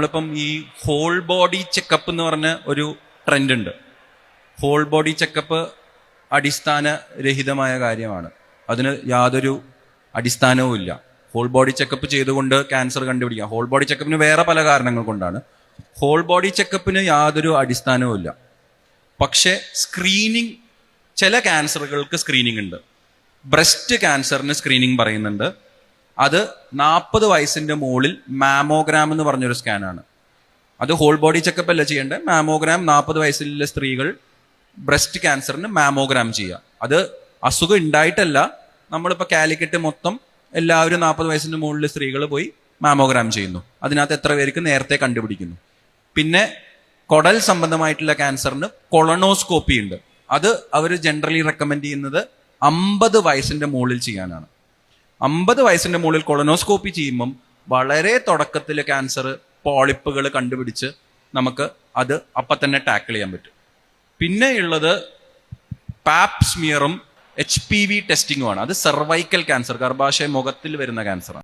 നമ്മളിപ്പം ഈ whole body checkup എന്ന് പറഞ്ഞ ഒരു ട്രെൻഡ് ഉണ്ട്. ഹോൾ ബോഡി ചെക്കപ്പ് അടിസ്ഥാനരഹിതമായ കാര്യമാണ്. അതിന് യാതൊരു അടിസ്ഥാനവും ഇല്ല. ഹോൾ ബോഡി ചെക്കപ്പ് ചെയ്തുകൊണ്ട് ക്യാൻസർ കണ്ടുപിടിക്കാം. ഹോൾ ബോഡി ചെക്കപ്പിന് വേറെ പല കാരണങ്ങൾ കൊണ്ടാണ്. ഹോൾ ബോഡി ചെക്കപ്പിന് യാതൊരു അടിസ്ഥാനവും ഇല്ല. പക്ഷേ സ്ക്രീനിങ്, ചില ക്യാൻസറുകൾക്ക് സ്ക്രീനിങ് ഉണ്ട്. ബ്രസ്റ്റ് ക്യാൻസറിന് സ്ക്രീനിങ് പറയുന്നുണ്ട്. അത് 40 വയസ്സിന്റെ മുകളിൽ മാമോഗ്രാം എന്ന് പറഞ്ഞൊരു സ്കാനാണ്. അത് ഹോൾ ബോഡി ചെക്കപ്പ് അല്ല ചെയ്യേണ്ടത്. മാമോഗ്രാം 40 വയസ്സിലുള്ള സ്ത്രീകൾ ബ്രസ്റ്റ് ക്യാൻസറിന് മാമോഗ്രാം ചെയ്യുക. അത് അസുഖം ഉണ്ടായിട്ടല്ല. നമ്മളിപ്പോൾ കാലിക്കറ്റ് മൊത്തം എല്ലാവരും 40 വയസ്സിന്റെ മുകളിൽ സ്ത്രീകൾ പോയി മാമോഗ്രാം ചെയ്യുന്നു. അതിനകത്ത് എത്ര പേർക്ക് നേരത്തെ കണ്ടുപിടിക്കുന്നു. പിന്നെ കൊടൽ സംബന്ധമായിട്ടുള്ള ക്യാൻസറിന് കൊളനോസ്കോപ്പി ഉണ്ട്. അത് അവർ ജനറലി റെക്കമെൻഡ് ചെയ്യുന്നത് 50 വയസ്സിന്റെ മുകളിൽ ചെയ്യാനാണ്. 50 വയസ്സിന്റെ മുകളിൽ കൊളനോസ്കോപ്പി ചെയ്യുമ്പം വളരെ തുടക്കത്തിൽ ക്യാൻസർ പോളിപ്പുകൾ കണ്ടുപിടിച്ച് നമുക്ക് അത് അപ്പം തന്നെ ടാക്കിൾ ചെയ്യാൻ പറ്റും. പിന്നെ ഉള്ളത് പാപ്പ് സ്മിയറും HPV ടെസ്റ്റിങ്ങുമാണ്. അത് സെർവൈക്കൽ ക്യാൻസർ, ഗർഭാശയ മുഖത്തിൽ വരുന്ന ക്യാൻസറാണ്.